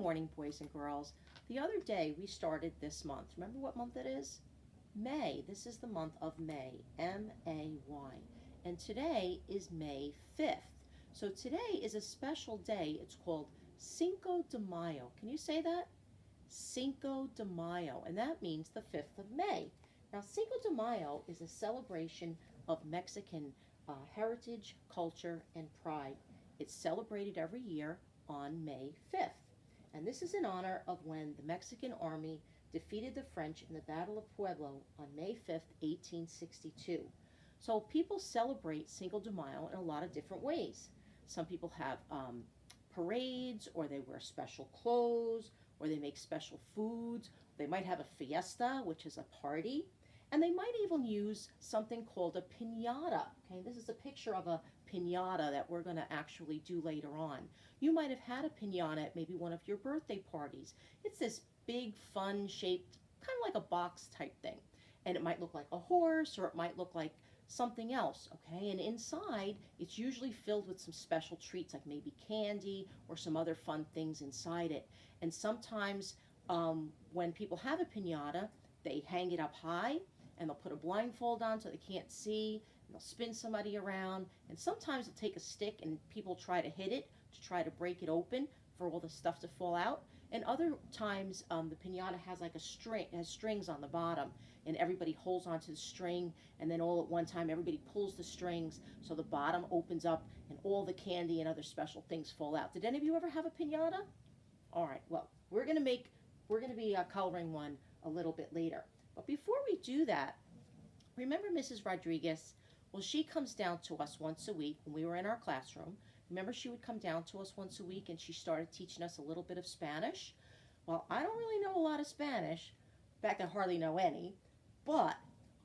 morning, boys and girls. The other day we started this month. Remember what month it is? May. This is the month of May, M-A-Y. And today is May 5th. So today is a special day. It's called Cinco de Mayo. Can you say that? Cinco de Mayo. And that means the 5th of May. Now, Cinco de Mayo is a celebration of Mexican heritage, culture, and pride. It's celebrated every year on May 5th. And this is in honor of when the Mexican army defeated the French in the Battle of Puebla on May 5th, 1862. So people celebrate Cinco de Mayo in a lot of different ways. Some people have parades, or they wear special clothes, or they make special foods. They might have a fiesta, which is a party. And they might even use something called a piñata. Okay, this is a picture of a piñata that we're going to actually do later on. You might have had a piñata at maybe one of your birthday parties. It's this big, fun shaped, kind of like a box type thing. And it might look like a horse, or it might look like something else, okay? And inside, it's usually filled with some special treats, like maybe candy or some other fun things inside it. And sometimes when people have a piñata, they hang it up high, and they'll put a blindfold on so they can't see, and they'll spin somebody around, and sometimes they'll take a stick and people try to hit it to try to break it open for all the stuff to fall out. And other times the piñata has like a string, it has strings on the bottom, and everybody holds onto the string, and then all at one time everybody pulls the strings so the bottom opens up and all the candy and other special things fall out. Did any of you ever have a piñata? All right, well, we're going to be coloring one a little bit later. But before we do that, remember Mrs. Rodriguez? Well, she comes down to us once a week when we were in our classroom. Remember, she would come down to us once a week, and she started teaching us a little bit of Spanish. Well, I don't really know a lot of Spanish. In fact, I hardly know any. But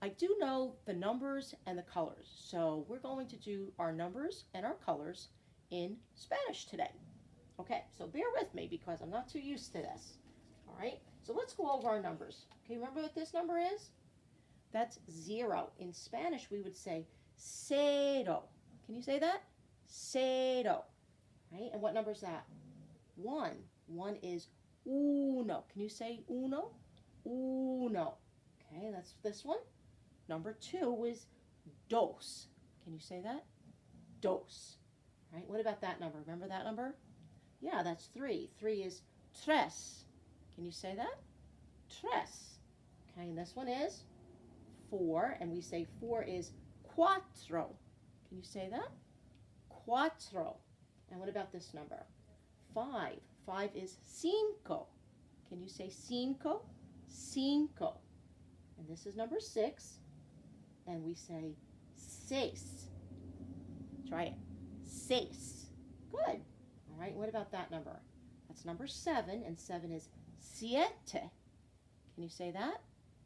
I do know the numbers and the colors. So we're going to do our numbers and our colors in Spanish today. Okay, so bear with me because I'm not too used to this. All right, so let's go over our numbers. Okay, remember what this number is? That's 0. In Spanish, we would say cero. Can you say that? Cero. Right? And what number is that? 1. 1 is uno. Can you say uno? Uno. Okay, that's this one. Number 2 is dos. Can you say that? Dos. Right? What about that number? Remember that number? Yeah, that's 3. 3 is tres. Can you say that? Tres. Okay, and this one is 4, and we say 4 is cuatro. Can you say that? Cuatro. And what about this number? 5. 5 is cinco. Can you say cinco? Cinco. And this is number 6, and we say seis. Try it. Seis. Good. All right, what about that number? That's number 7, and 7 is siete. Can you say that?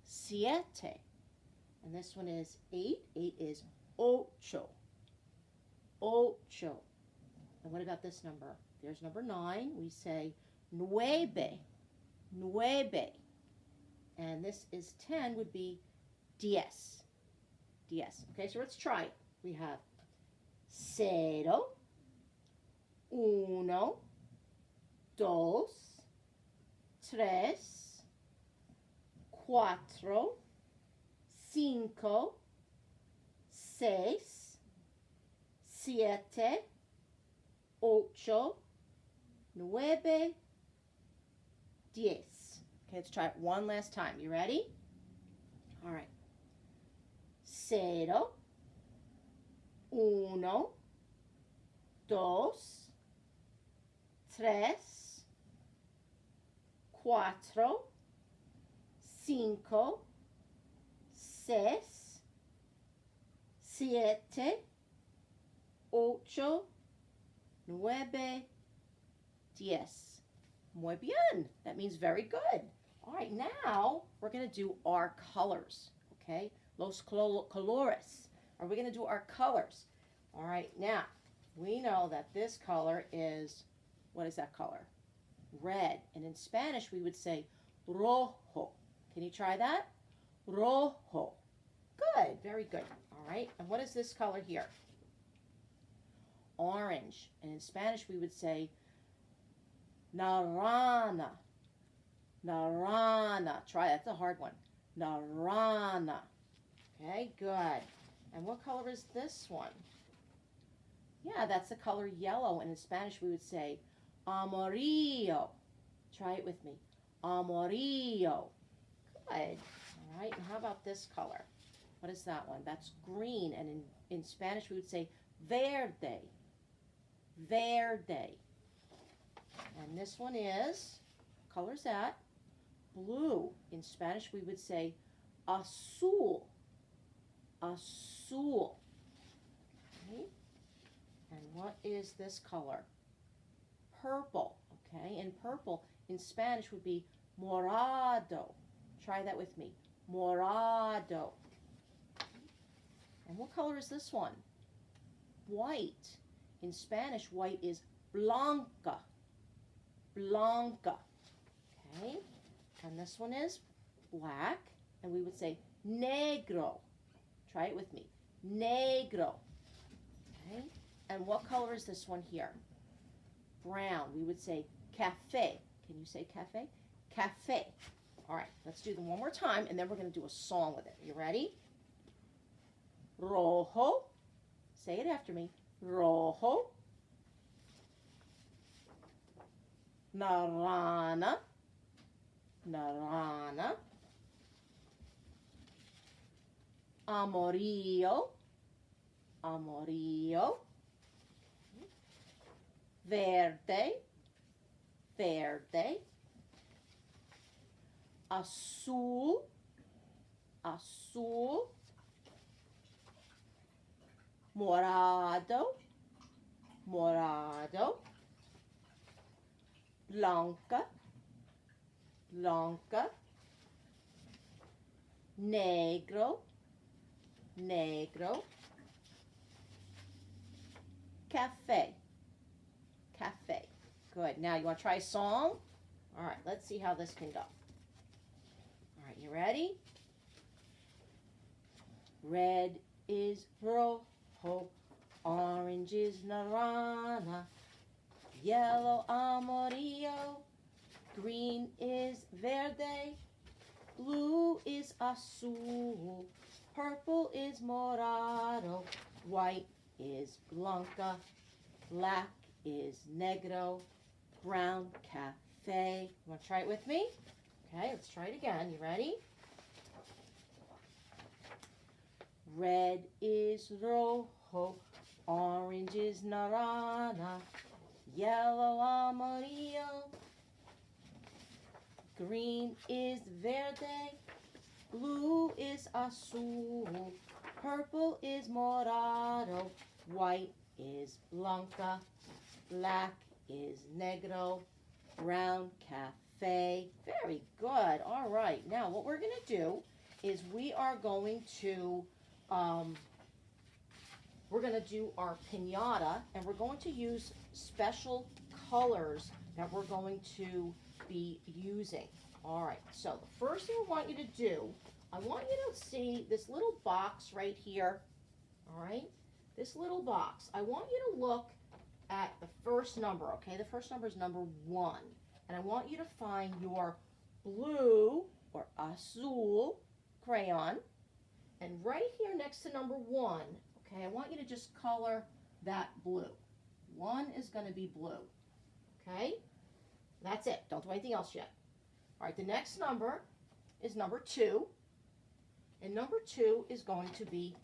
Siete. And this one is 8. 8 is ocho. Ocho. And what about this number? There's number 9. We say nueve. Nueve. And this is 10 would be diez. Diez. Okay, so let's try it. We have cero, uno, dos, tres, cuatro, cinco, seis, siete, ocho, nueve, diez. Okay, let's try it one last time. You ready? All right. Cero, uno, dos, tres, cuatro, cinco, seis, siete, ocho, nueve, diez. Muy bien. That means very good. All right, now we're going to do our colors, okay? Los colores. Are we going to do our colors? All right, now we know that this color is, what is that color? Red. And in Spanish, we would say rojo. Can you try that? Rojo. Good, very good. All right, and what is this color here? Orange. And in Spanish, we would say Naranja. Naranja. Try, that's a hard one. Naranja. Okay, good. And what color is this one? Yeah, that's the color yellow. And in Spanish, we would say amarillo. Try it with me. Amarillo. Good. All right, and how about this color? What is that one? That's green. And in Spanish, we would say verde. Verde. And this one is, what color is that? Blue. In Spanish, we would say azul. Azul. Okay. And what is this color? Purple. Okay, and purple in Spanish would be morado. Try that with me. Morado. And what color is this one? White. In Spanish, white is blanca. Blanca. Okay, and this one is black, and we would say negro. Try it with me. Negro. Okay, and what color is this one here? Brown. We would say cafe. Can you say cafe? Cafe. All right, let's do them one more time, and then we're going to do a song with it. You ready? Rojo. Say it after me. Rojo. Naranja. Naranja. Amarillo. Amarillo. Verde. Verde. Azul. Azul. Morado. Morado. Blanca. Blanca. Negro. Negro. Cafe. Cafe. Good. Now you want to try a song? All right, let's see how this can go. All right, you ready? Red is rojo, orange is naranja, yellow amarillo, green is verde, blue is azul, purple is morado, white is blanca, black is negro, brown cafe. You want to try it with me? Okay, let's try it again. You ready? Red is rojo, orange is naranja, yellow amarillo, green is verde, blue is azul, purple is morado, white is blanca, black is negro, brown cafe. Very good. All right. Now what we're going to do is we are going to do our piñata, and we're going to use special colors that we're going to be using. All right. So the first thing I want you to do, I want you to see this little box right here. All right. This little box. I want you to look at the first number, okay? The first number is number 1. And I want you to find your blue or azul crayon. And right here next to number 1, okay, I want you to just color that blue. 1 is going to be blue, okay? That's it. Don't do anything else yet. All right, the next number is number 2. And number 2 is going to be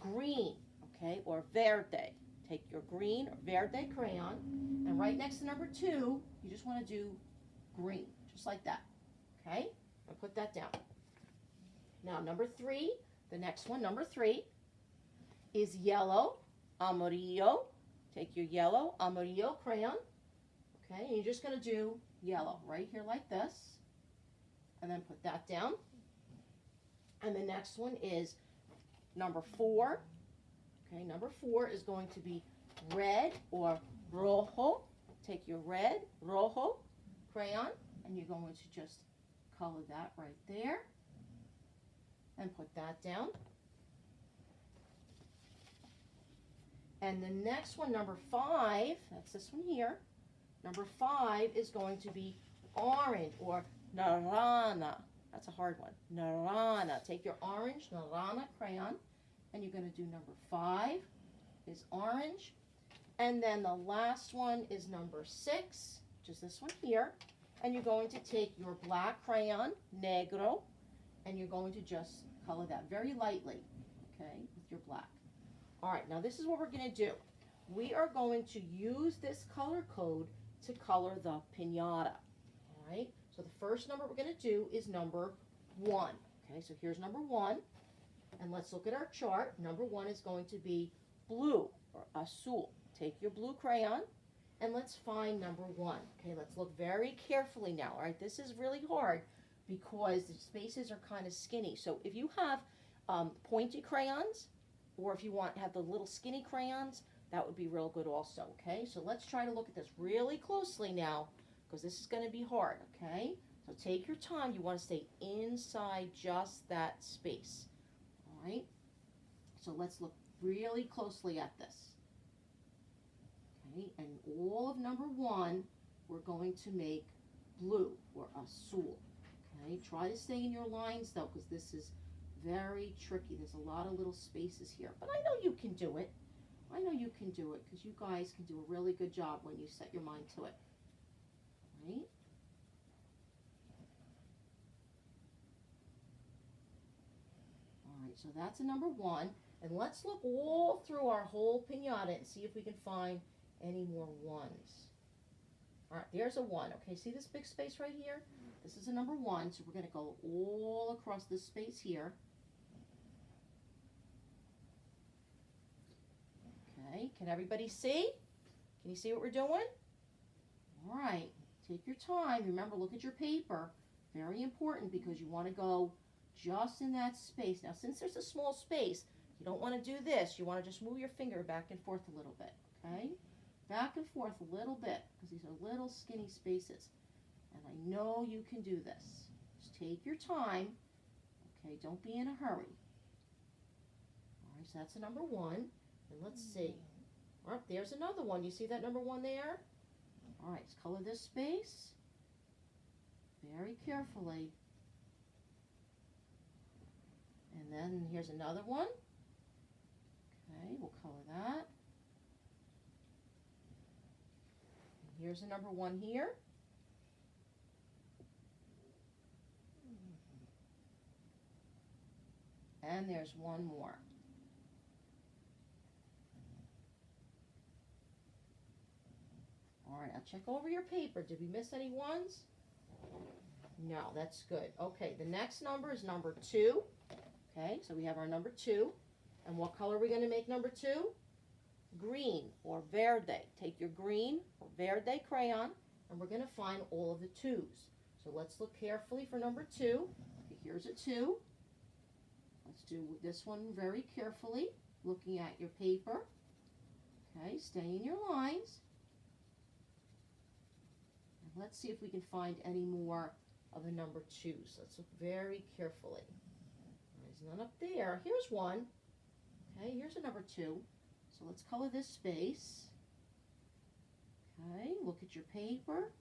green, okay, or verde. Take your green or verde crayon, and right next to number 2, you just want to do green, just like that, okay? I'll put that down. Now, number 3, the next one, number 3, is yellow, amarillo. Take your yellow, amarillo crayon, okay? And you're just going to do yellow right here like this, and then put that down. And the next one is number 4. Okay, number 4 is going to be red or rojo. Take your red, rojo crayon, and you're going to just color that right there and put that down. And the next one, number 5, that's this one here. Number 5 is going to be orange or naranja. That's a hard one. Naranja. Take your orange naranja crayon and you're going to do number 5 is orange. And then the last one is number 6, which is this one here. And you're going to take your black crayon, negro, and you're going to just color that very lightly, okay, with your black. All right, now this is what we're going to do. We are going to use this color code to color the piñata, all right? So the first number we're going to do is number 1, okay? So here's number 1, and let's look at our chart. Number 1 is going to be blue or azul. Take your blue crayon, and let's find number 1. Okay, let's look very carefully now, all right? This is really hard because the spaces are kind of skinny. So if you have pointy crayons, or if you have the little skinny crayons, that would be real good also, okay? So let's try to look at this really closely now, because this is going to be hard, okay? So take your time. You want to stay inside just that space, all right? So let's look really closely at this. Okay, and all of number 1, we're going to make blue or azul. Okay, try to stay in your lines though, because this is very tricky. There's a lot of little spaces here, but I know you can do it. I know you can do it because you guys can do a really good job when you set your mind to it. Right? All right, so that's a number 1. And let's look all through our whole piñata and see if we can find any more 1s. All right, there's a 1. Okay, see this big space right here? This is a number 1, so we're going to go all across this space here. Okay, can everybody see? Can you see what we're doing? All right, take your time. Remember, look at your paper. Very important because you want to go just in that space. Now, since there's a small space, you don't want to do this. You want to just move your finger back and forth a little bit, okay? Back and forth a little bit because these are little skinny spaces. And I know you can do this. Just take your time. Okay, don't be in a hurry. All right, so that's a number 1. And let's see. All right, there's another one. You see that number 1 there? All right, let's color this space very carefully. And then here's another one. Okay, we'll color that. And here's a number 1 here. And there's one more. All right, I'll check over your paper. Did we miss any 1s? No, that's good. Okay, the next number is number 2. Okay, so we have our number 2. And what color are we going to make number 2? Green or verde. Take your green or verde crayon, and we're going to find all of the 2s. So let's look carefully for number 2. Okay, here's a 2. Let's do this one very carefully, looking at your paper. Okay, stay in your lines. And let's see if we can find any more of the number 2s. Let's look very carefully. There's none up there. Here's one. Okay, here's a number 2. So let's color this space. Okay, look at your paper.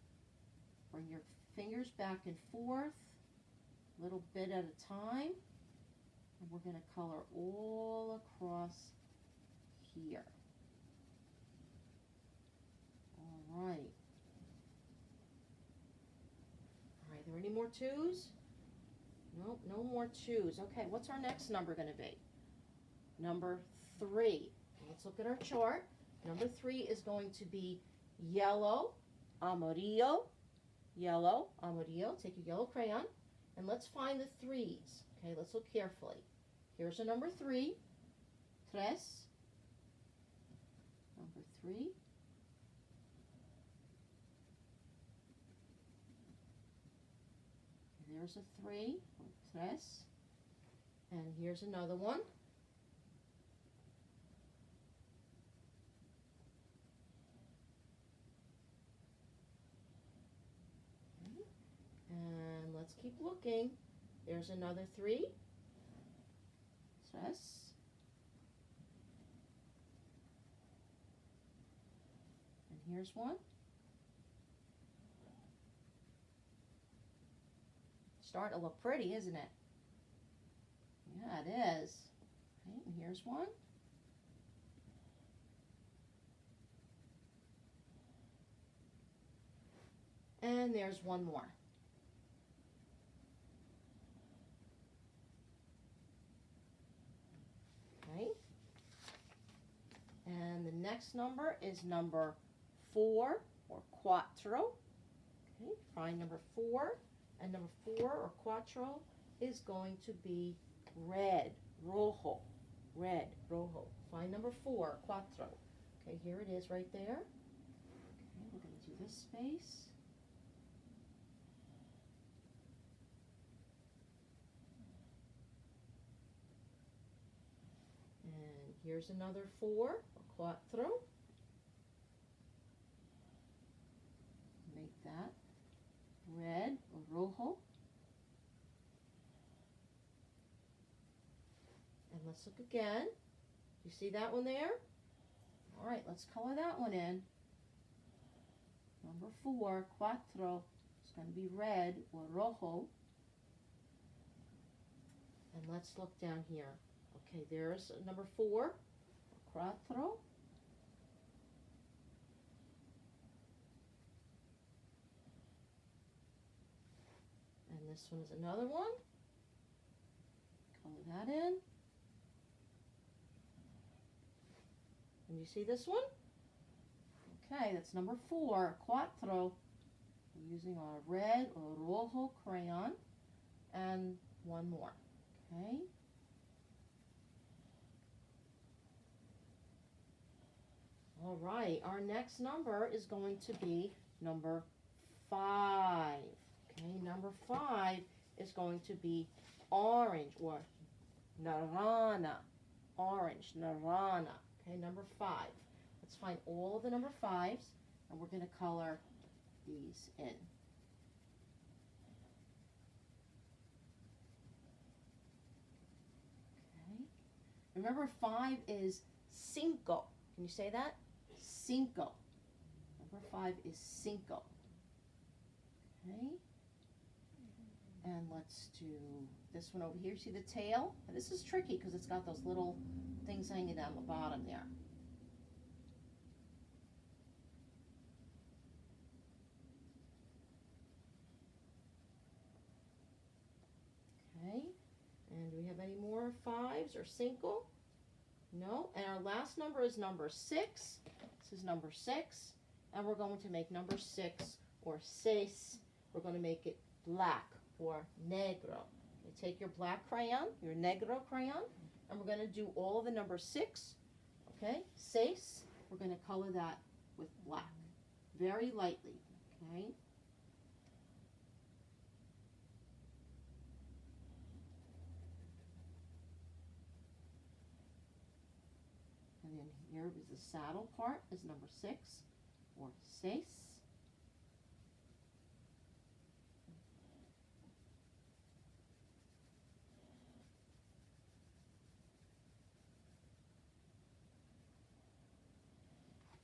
Bring your fingers back and forth, a little bit at a time. And we're going to color all across here. All right. All right, are there any more 2s? Nope, no more 2s. Okay, what's our next number going to be? Number 3. Let's look at our chart. Number 3 is going to be yellow, amarillo, yellow, amarillo. Take your yellow crayon, and let's find the 3s. Okay, let's look carefully. Here's a number 3, tres, number 3. There's a 3, tres, and here's another one. And let's keep looking. There's another 3. Tres. And here's one. starting to look pretty, isn't it? Yeah, it is. Okay, and here's one. And there's one more. Okay. And the next number is number 4 or quattro. Okay, find number 4. And number 4 or quattro is going to be red, rojo. Red, rojo. Find number 4, quattro. Okay, here it is right there. Okay, we're going to do this space. And here's another 4, or quattro. Make that red, or rojo. And let's look again. You see that one there? All right, let's color that one in. Number 4, quattro, is going to be red, or rojo. And let's look down here. Okay, there's number 4, quattro. And this one is another one. Color that in. And you see this one? Okay, that's number 4, quattro. We're using our red or rojo crayon. And one more. Okay. All right, our next number is going to be number 5. Okay, number 5 is going to be orange, or naranja. Orange, naranja. Okay, number 5. Let's find all of the number 5s, and we're going to color these in. Okay. Remember, 5 is cinco. Can you say that? Cinco. Number 5 is cinco. Okay. And let's do this one over here. See the tail? And this is tricky because it's got those little things hanging down the bottom there. Okay. And do we have any more 5s or cinco? No. And our last number is number 6. This is number 6. And we're going to make number 6 or seis. We're going to make it black or negro. You take your black crayon, your negro crayon, and we're going to do all of the number 6. Okay, seis. We're going to color that with black, very lightly. Okay. And then here is the saddle part, is number 6 or seis.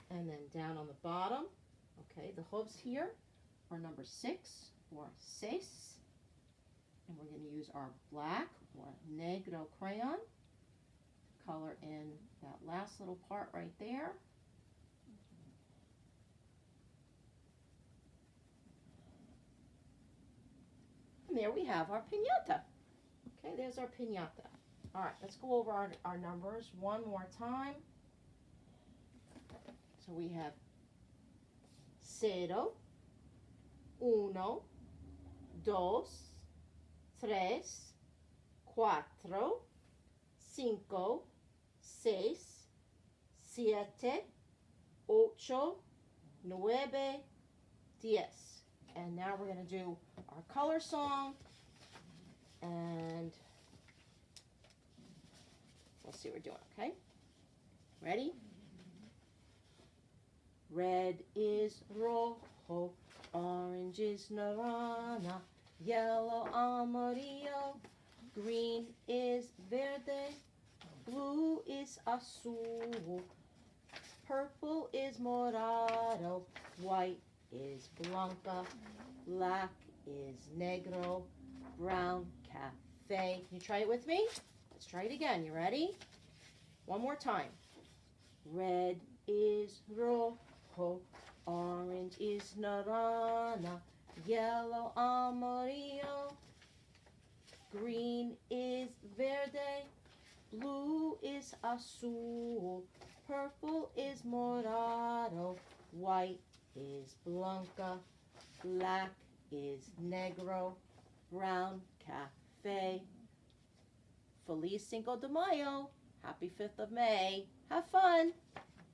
And then down on the bottom, okay, the hooves here are number 6 or seis. And we're going to use our black or negro crayon to color in that last little part right there. And there we have our piñata. Okay, there's our piñata. All right, let's go over our numbers one more time. So we have 0, 1, 2, 3, 4, 5, 6, 7, 8, 9, 10. And now we're going to do our color song. And we'll see what we're doing, okay? Ready? Red is rojo, orange is naranja, yellow amarillo, green is verde, blue is azul, purple is morado, white is blanca, black is negro, brown cafe. Can you try it with me? Let's try it again. You ready? One more time. Red is rojo, orange is naranja, yellow amarillo, green is verde, blue is azul, purple is morado, white is blanca, black is negro, brown cafe. Feliz Cinco de Mayo. Happy 5th of May. Have fun.